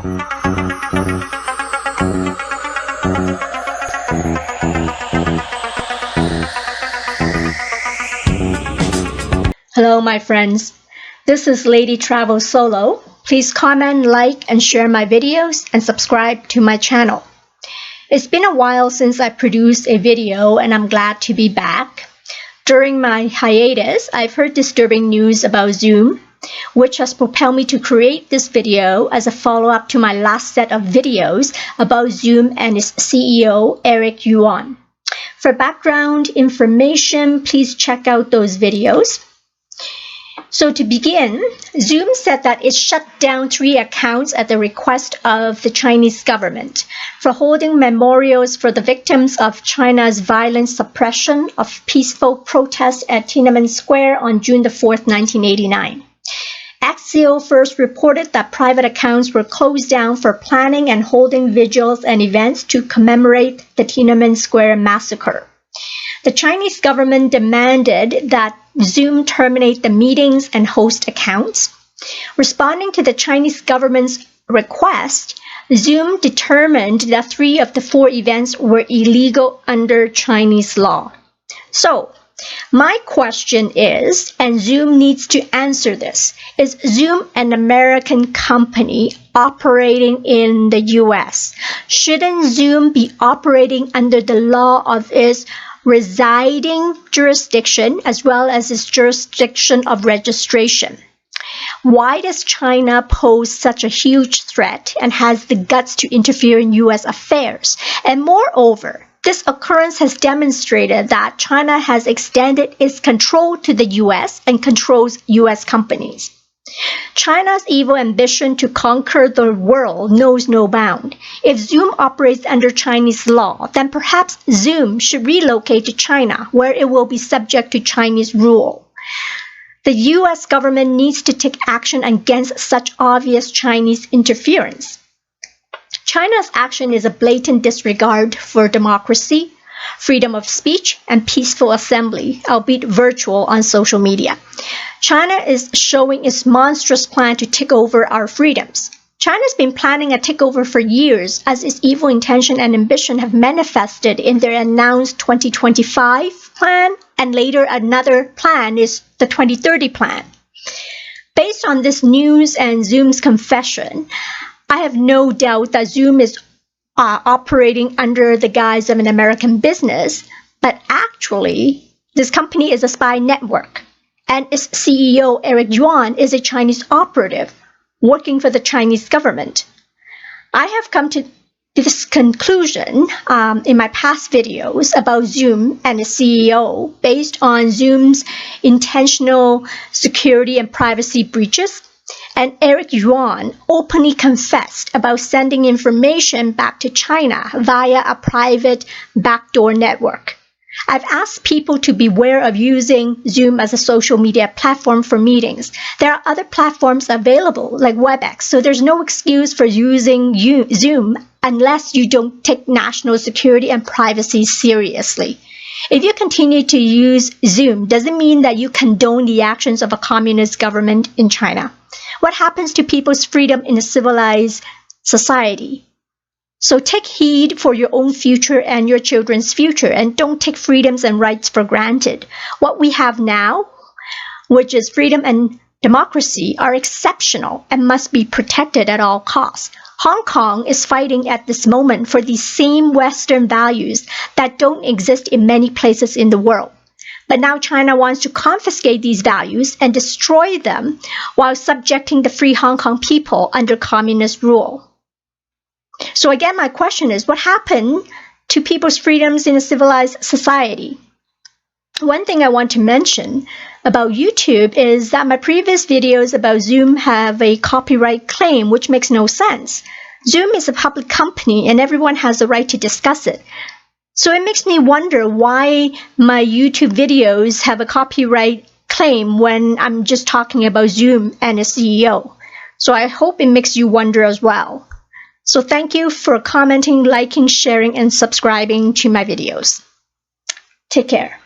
Hello, my friends. This is Lady Travel Solo. Please comment, like, and share my videos and subscribe to my channel. It's been a while since I produced a video and I'm glad to be back. During my hiatus, I've heard disturbing news about Zoom, which has propelled me to create this video as a follow-up to my last set of videos about Zoom and its CEO, Eric Yuan. For background information, please check out those videos. So to begin, Zoom said that it shut down 3 accounts at the request of the Chinese government for holding memorials for the victims of China's violent suppression of peaceful protests at Tiananmen Square on June 4, 1989. Axios first reported that private accounts were closed down for planning and holding vigils and events to commemorate the Tiananmen Square massacre. The Chinese government demanded that Zoom terminate the meetings and host accounts. Responding to the Chinese government's request, Zoom determined that 3 of the 4 events were illegal under Chinese law. So, my question is, and Zoom needs to answer this, is Zoom an American company operating in the US? Shouldn't Zoom be operating under the law of its residing jurisdiction as well as its jurisdiction of registration? Why does China pose such a huge threat and has the guts to interfere in US affairs? And moreover, this occurrence has demonstrated that China has extended its control to the US and controls US companies. China's evil ambition to conquer the world knows no bound. If Zoom operates under Chinese law, then perhaps Zoom should relocate to China, where it will be subject to Chinese rule. The US government needs to take action against such obvious Chinese interference. China's action is a blatant disregard for democracy, freedom of speech, and peaceful assembly, albeit virtual on social media. China is showing its monstrous plan to take over our freedoms. China's been planning a takeover for years, as its evil intention and ambition have manifested in their announced 2025 plan, and later another plan is the 2030 plan. Based on this news and Zoom's confession, I have no doubt that Zoom is operating under the guise of an American business, but actually, this company is a spy network, and its CEO, Eric Yuan, is a Chinese operative working for the Chinese government. I have come to this conclusion in my past videos about Zoom and its CEO based on Zoom's intentional security and privacy breaches. And Eric Yuan openly confessed about sending information back to China via a private backdoor network. I've asked people to beware of using Zoom as a social media platform for meetings. There are other platforms available, like WebEx, so there's no excuse for using Zoom unless you don't take national security and privacy seriously. If you continue to use Zoom, doesn't mean that you condone the actions of a communist government in China. What happens to people's freedom in a civilized society? So take heed for your own future and your children's future, and don't take freedoms and rights for granted. What we have now, which is freedom and democracy, are exceptional and must be protected at all costs. Hong Kong is fighting at this moment for these same Western values that don't exist in many places in the world. But now China wants to confiscate these values and destroy them while subjecting the free Hong Kong people under communist rule. So again, my question is, what happened to people's freedoms in a civilized society? One thing I want to mention about YouTube is that my previous videos about Zoom have a copyright claim, which makes no sense. Zoom is a public company and everyone has the right to discuss it. So it makes me wonder why my YouTube videos have a copyright claim when I'm just talking about Zoom and its CEO. So I hope it makes you wonder as well. So thank you for commenting, liking, sharing, and subscribing to my videos. Take care.